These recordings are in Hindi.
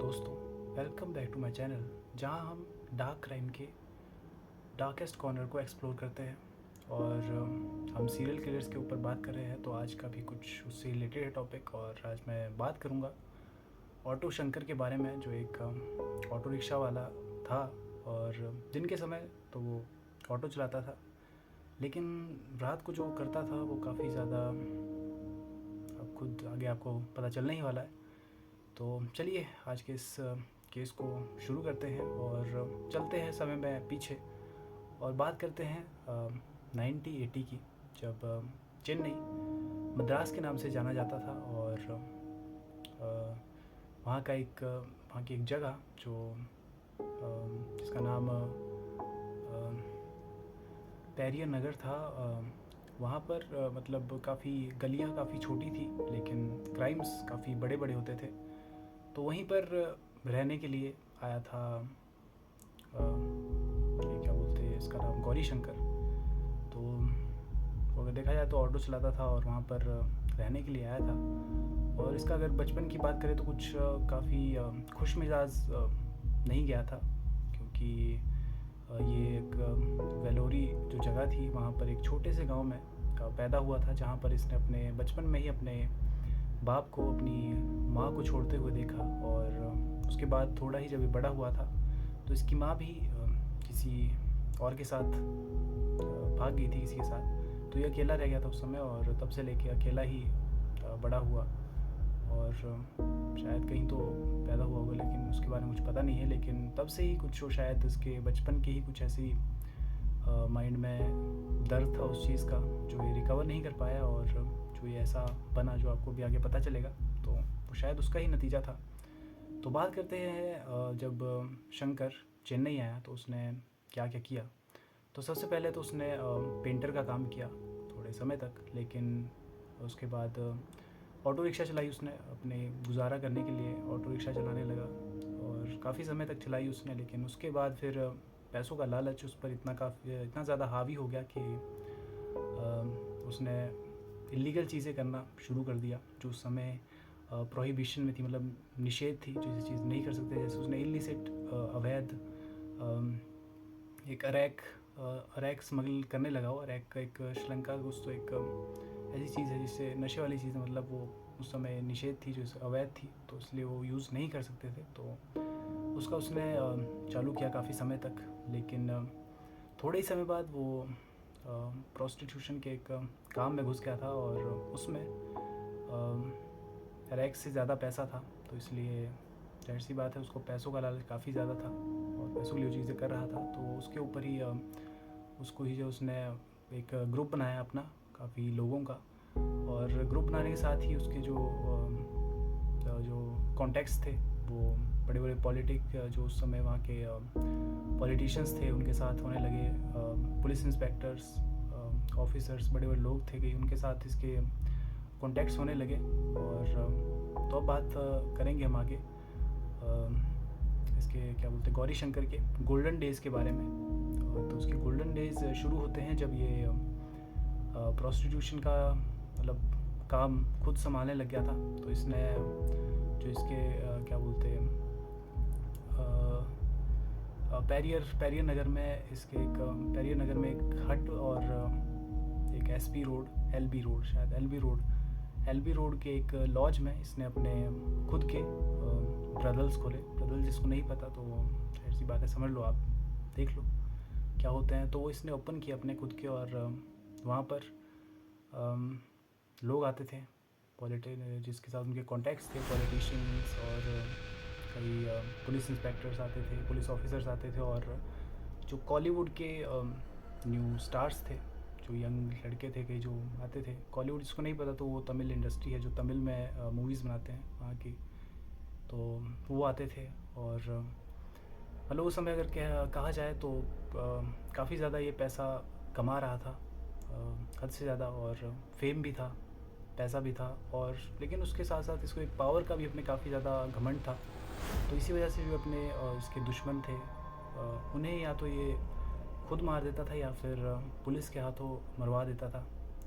दोस्तों, welcome back to my channel जहां हम डार्क क्राइम के डार्केस्ट कॉर्नर को एक्सप्लोर करते हैं। और हम सीरियल किलर्स के ऊपर बात कर रहे हैं। तो आज का भी कुछ उससे रिलेटेड है टॉपिक। और आज मैं बात करूंगा ऑटो शंकर के बारे में, जो एक ऑटो रिक्शा वाला था। और दिन के समय तो वो ऑटो चलाता था, लेकिन रात को जो करता था वो काफ़ी ज़्यादा, अब खुद आगे आपको पता चलने ही वाला है। तो चलिए आज के इस केस को शुरू करते हैं और चलते हैं समय में पीछे और बात करते हैं 1980 की, जब चेन्नई मद्रास के नाम से जाना जाता था। और वहाँ की एक जगह जो जिसका नाम पेरियर नगर था, वहाँ पर मतलब काफ़ी गलियाँ काफ़ी छोटी थी, लेकिन क्राइम्स काफ़ी बड़े बड़े होते थे। तो वहीं पर रहने के लिए आया था ये क्या बोलते हैं, इसका नाम गौरी शंकर। तो वो अगर देखा जाए तो ऑटो चलाता था और वहाँ पर रहने के लिए आया था। और इसका अगर बचपन की बात करें तो कुछ काफ़ी खुश मिजाज नहीं गया था, क्योंकि ये एक वेलोरी जो जगह थी, वहाँ पर एक छोटे से गांव में पैदा हुआ था, जहाँ पर इसने अपने बचपन में ही अपने बाप को, अपनी माँ को छोड़ते हुए देखा। और उसके बाद थोड़ा ही जब ये बड़ा हुआ था तो इसकी माँ भी किसी और के साथ भाग गई थी, किसी के साथ। तो ये अकेला रह गया था उस समय, और तब से लेके अकेला ही बड़ा हुआ। और शायद कहीं तो पैदा हुआ होगा, लेकिन उसके बारे में कुछ पता नहीं है। लेकिन तब से ही कुछ शायद इसके बचपन की ही कुछ ऐसी माइंड में दर्द था उस चीज़ का, जो ये रिकवर नहीं कर पाया, और जो ये ऐसा बना जो आपको भी आगे पता चलेगा। तो वो शायद उसका ही नतीजा था। तो बात करते हैं जब शंकर चेन्नई आया तो उसने क्या क्या किया। तो सबसे पहले तो उसने पेंटर का काम किया थोड़े समय तक, लेकिन उसके बाद ऑटो रिक्शा चलाई उसने। अपने गुजारा करने के लिए ऑटो रिक्शा चलाने लगा और काफ़ी समय तक चलाई उसने। लेकिन उसके बाद फिर पैसों का लालच उस पर इतना ज़्यादा हावी हो गया कि उसने इलीगल चीज़ें करना शुरू कर दिया, जो उस समय प्रोहिबिशन में थी, मतलब निषेध थी, जो चीज़ नहीं कर सकते। जैसे उसने इलिसिट अवैध एक अरैक स्मगल करने लगा। वो अरैक का एक श्रीलंका का कुछ तो एक ऐसी चीज़ है जिससे नशे वाली चीज़, मतलब वो उस समय निषेध थी, जो अवैध थी, तो इसलिए वो यूज़ नहीं कर सकते थे। तो उसका उसने चालू किया काफ़ी समय तक। लेकिन थोड़े ही समय बाद वो प्रोस्टिट्यूशन के एक काम में घुस गया था, और उसमें रैक से ज़्यादा पैसा था। तो इसलिए जाहिर सी बात है, उसको पैसों का लालच काफ़ी ज़्यादा था और पैसों के लिए चीज़ें कर रहा था। तो उसके ऊपर ही उसको ही जो उसने एक ग्रुप बनाया अपना, काफ़ी लोगों का। और ग्रुप बनाने के साथ ही उसके जो कॉन्टेक्ट्स थे, वो बड़े बड़े जो उस समय वहाँ के पॉलिटिशियंस थे, उनके साथ होने लगे। पुलिस इंस्पेक्टर्स, ऑफिसर्स, बड़े बड़े लोग थे, कई उनके साथ इसके कॉन्टेक्ट्स होने लगे। और तो अब बात करेंगे हम आगे इसके क्या बोलते हैं, गौरी शंकर के गोल्डन डेज़ के बारे में। तो उसके गोल्डन डेज़ शुरू होते हैं जब ये प्रोस्टिट्यूशन का मतलब काम खुद संभालने लग गया था। तो इसने जो इसके क्या बोलते हैं पेरियर नगर में, इसके एक पेरियर नगर में एक हट और एक एसपी रोड, एलबी रोड, शायद एलबी रोड के एक लॉज में इसने अपने खुद के ब्रदर्स खोले। ब्रदर्स जिसको नहीं पता तो ऐसी बात है, समझ लो, आप देख लो क्या होते हैं। तो वो इसने ओपन किया अपने खुद के, और वहाँ पर लोग आते थे जिसके साथ उनके कॉन्टैक्ट्स थे, पॉलिटिशियंस और कई पुलिस इंस्पेक्टर्स आते थे, पुलिस ऑफिसर्स आते थे, और जो कॉलीवुड के न्यू स्टार्स थे, जो यंग लड़के थे, कई जो आते थे। कॉलीवुड जिसको नहीं पता तो वो तमिल इंडस्ट्री है, जो तमिल में मूवीज़ बनाते हैं वहाँ की। तो वो आते थे, और मतलब उस समय अगर कहा जाए तो काफ़ी ज़्यादा ये पैसा कमा रहा था, हद से ज़्यादा, और फेम भी था, पैसा भी था। और लेकिन उसके साथ साथ इसको एक पावर का भी अपने काफ़ी ज़्यादा घमंड था। तो इसी वजह से जो अपने इसके दुश्मन थे, उन्हें या तो ये खुद मार देता था या फिर पुलिस के हाथों मरवा देता था।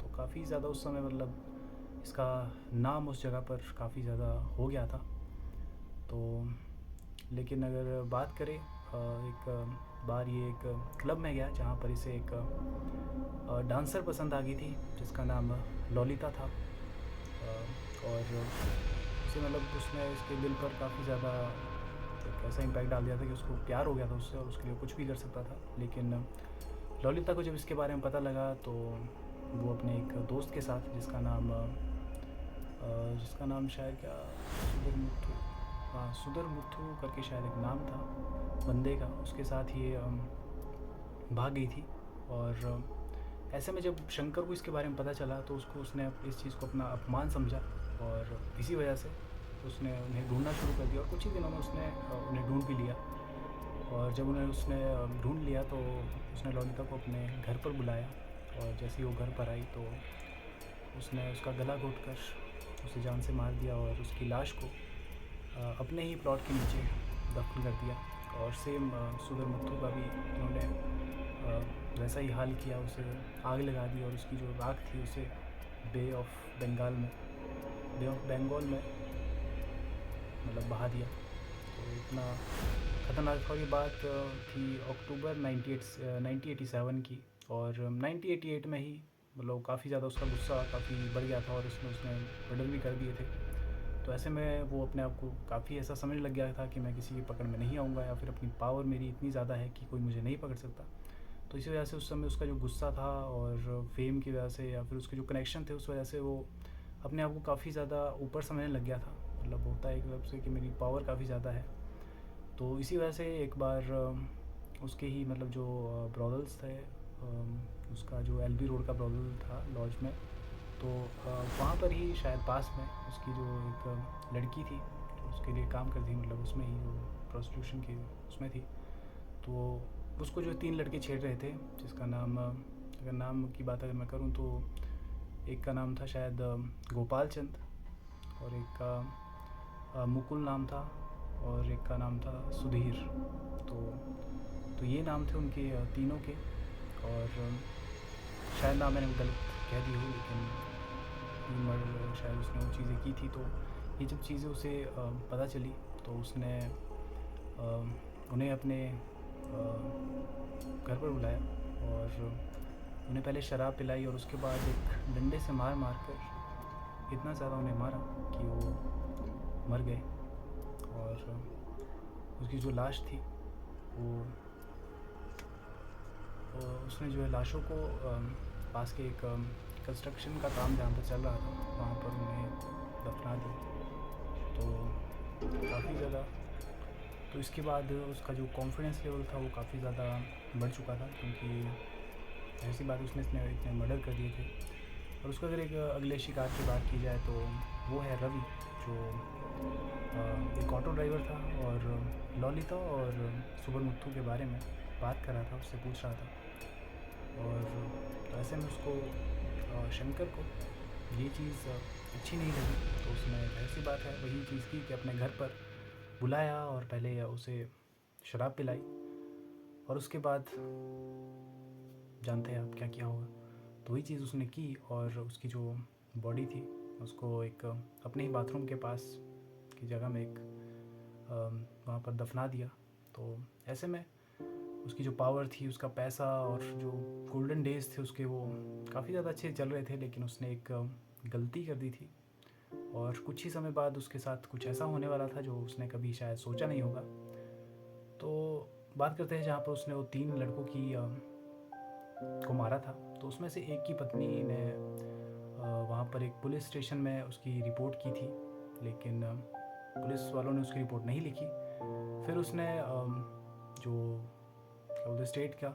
तो काफ़ी ज़्यादा उस समय मतलब इसका नाम उस जगह पर काफ़ी ज़्यादा हो गया था। तो लेकिन अगर बात करें एक बार ये एक क्लब में गया जहाँ पर इसे एक डांसर पसंद आ गई थी जिसका नाम ललिता था। और उसे मतलब उसने इसके दिल पर काफ़ी ज़्यादा एक ऐसा इम्पैक्ट डाल दिया था कि उसको प्यार हो गया था उससे और उसके लिए कुछ भी कर सकता था। लेकिन ललिता को जब इसके बारे में पता लगा तो वो अपने एक दोस्त के साथ जिसका नाम शायद क्या सुधर मुथु, हाँ सुधर मुथु करके शायद एक नाम था बंदे का, उसके साथ ये भाग गई थी। और ऐसे में जब शंकर को इसके बारे में पता चला तो उसने इस चीज़ को अपना अपमान समझा और इसी वजह से उसने उन्हें ढूंढना शुरू कर दिया और कुछ ही दिनों में उसने उन्हें ढूंढ भी लिया। और जब उसने ढूंढ लिया तो उसने ललिता को अपने घर पर बुलाया और जैसे ही वो घर पर आई तो उसने उसका गला घोंटकर उसे जान से मार दिया और उसकी लाश को अपने ही प्लॉट के नीचे दफन कर दिया। और सेम सुधर मुथु का भी उन्होंने वैसा ही हाल किया, उसे आग लगा दी और उसकी जो राख थी उसे बे ऑफ बंगाल में मतलब बहा दिया। तो इतना ख़तरनाक था। और ये बात थी अक्टूबर 1987 की। और 1988 में ही मतलब काफ़ी ज़्यादा उसका गुस्सा काफ़ी बढ़ गया था और उसने मर्डर भी कर दिए थे। तो ऐसे में वो अपने आप को काफ़ी ऐसा समझने लग गया था कि मैं किसी की पकड़ में नहीं आऊँगा या फिर अपनी पावर मेरी इतनी ज़्यादा है कि कोई मुझे नहीं पकड़ सकता। तो इसी वजह से उस समय उसका जो गुस्सा था और फेम की वजह से या फिर उसके जो कनेक्शन थे उस वजह से वो अपने आप को काफ़ी ज़्यादा ऊपर समझने लग गया था। मतलब होता है एक तरफ से कि मेरी पावर काफ़ी ज़्यादा है। तो इसी वजह से एक बार उसके ही मतलब जो ब्रदर्स थे, उसका जो एलबी रोड का ब्रदर था लॉज में, तो वहाँ पर ही शायद पास में उसकी जो एक लड़की थी जो उसके लिए काम करती, मतलब उसमें ही वो प्रोस्टिट्यूशन की उसमें थी। तो उसको जो 3 लड़के छेड़ रहे थे जिसका नाम अगर नाम की बात अगर मैं करूँ तो एक का नाम था शायद गोपाल चंद और एक का मुकुल नाम था और एक का नाम था सुधीर। तो तो ये नाम थे उनके तीनों के। और शायद नाम मैंने गलत कह दी हो लेकिन शायद उसने वो चीज़ें की थी। तो ये जब चीज़ें उसे पता चली तो उसने उन्हें अपने घर पर बुलाया और उन्हें पहले शराब पिलाई और उसके बाद एक डंडे से मार मार कर इतना ज़्यादा उन्हें मारा कि वो मर गए। और उसकी जो लाश थी वो उसने जो है लाशों को पास के एक कंस्ट्रक्शन का काम जहाँ पर चल रहा था वहाँ पर उन्हें दफना दिया। तो काफ़ी ज़्यादा, तो इसके बाद उसका जो कॉन्फिडेंस लेवल था वो काफ़ी ज़्यादा बढ़ चुका था क्योंकि ऐसी बात उसने इतने मर्डर कर दिए थे। और उसका अगर एक अगले शिकार की बात की जाए तो वो है रवि, जो एक ऑटो ड्राइवर था और ललिता और सुबरमुथु के बारे में बात कर रहा था, उससे पूछ रहा था। और तो ऐसे में उसको शंकर को ये चीज़ अच्छी नहीं लगी तो उसने ऐसी बात है वही चीज़ की कि अपने घर पर बुलाया और पहले उसे शराब पिलाई और उसके बाद जानते हैं आप क्या किया होगा। तो वही चीज़ उसने की और उसकी जो बॉडी थी उसको एक अपने ही बाथरूम के पास की जगह में एक वहाँ पर दफना दिया। तो ऐसे में उसकी जो पावर थी, उसका पैसा और जो गोल्डन डेज़ थे उसके वो काफ़ी ज़्यादा अच्छे चल रहे थे। लेकिन उसने एक गलती कर दी थी और कुछ ही समय बाद उसके साथ कुछ ऐसा होने वाला था जो उसने कभी शायद सोचा नहीं होगा। तो बात करते हैं जहाँ पर उसने वो 3 लड़कों की को मारा था। तो उसमें से एक की पत्नी ने वहाँ पर एक पुलिस स्टेशन में उसकी रिपोर्ट की थी लेकिन पुलिस वालों ने उसकी रिपोर्ट नहीं लिखी। फिर उसने जो क्या बोलते स्टेट का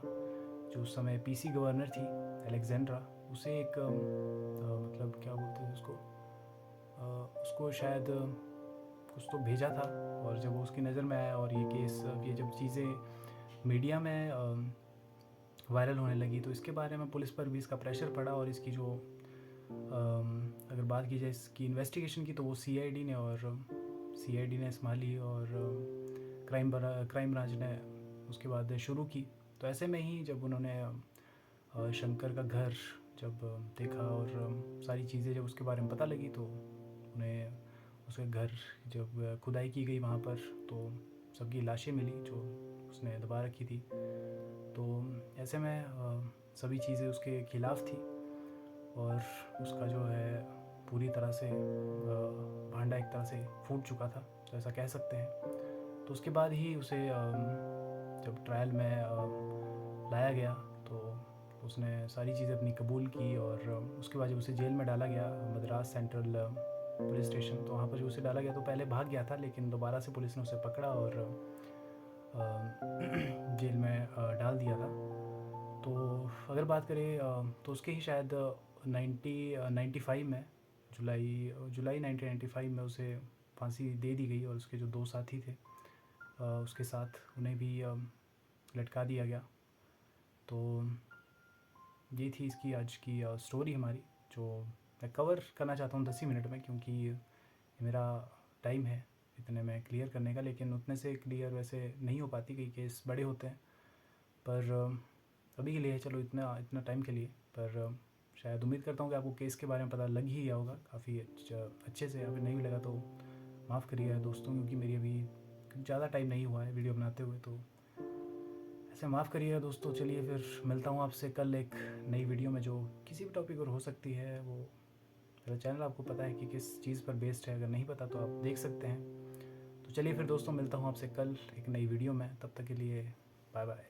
जो उस समय पीसी गवर्नर थी अलेक्जेंड्रा, उसे एक मतलब क्या बोलते हैं उसको शायद कुछ तो भेजा था। और जब वो उसकी नज़र में आया और ये केस ये जब चीज़ें मीडिया में वायरल होने लगी तो इसके बारे में पुलिस पर भी इसका प्रेशर पड़ा और इसकी जो अगर बात की जाए इसकी इन्वेस्टिगेशन की तो वो सीआईडी ने संभाली और क्राइम ब्रांच ने उसके बाद शुरू की। तो ऐसे में ही जब उन्होंने शंकर का घर जब देखा और सारी चीज़ें जब उसके बारे में पता लगी तो उन्हें उसके घर जब खुदाई की गई वहाँ पर तो सबकी लाशें मिली जो उसने दबा रखी थी। तो ऐसे में सभी चीज़ें उसके ख़िलाफ़ थी और उसका जो है पूरी तरह से भांडा एक तरह से फूट चुका था, तो ऐसा कह सकते हैं। तो उसके बाद ही उसे जब ट्रायल में लाया गया तो उसने सारी चीज़ें अपनी कबूल की और उसके बाद जब उसे जेल में डाला गया, मद्रास सेंट्रल पुलिस स्टेशन, तो वहाँ पर जो उसे डाला गया तो पहले भाग गया था, लेकिन दोबारा से पुलिस ने उसे पकड़ा और जेल में डाल दिया था। तो अगर बात करें तो उसके ही शायद 1995 में जुलाई 1995 में उसे फांसी दे दी गई और उसके जो 2 साथी थे उसके साथ उन्हें भी लटका दिया गया। तो ये थी इसकी आज की स्टोरी हमारी, जो मैं कवर करना चाहता हूँ 10 ही मिनट में, क्योंकि ये मेरा टाइम है इतने में क्लियर करने का, लेकिन उतने से क्लियर वैसे नहीं हो पाती, कई केस बड़े होते हैं। पर अभी के लिए चलो इतना टाइम के लिए। पर शायद उम्मीद करता हूँ कि आपको केस के बारे में पता लग ही गया होगा काफ़ी अच्छे से। अगर नहीं भी लगा तो माफ़ करिएगा दोस्तों, क्योंकि मेरी अभी ज़्यादा टाइम नहीं हुआ है वीडियो बनाते हुए, तो ऐसे माफ़ करिएगा दोस्तों। चलिए फिर मिलता हूँ आपसे कल एक नई वीडियो में, जो किसी भी टॉपिक पर हो सकती है। वो मेरा चैनल आपको पता है कि किस चीज़ पर बेस्ड है, अगर नहीं पता तो आप देख सकते हैं। तो चलिए फिर दोस्तों, मिलता हूँ आपसे कल एक नई वीडियो में। तब तक के लिए बाय बाय।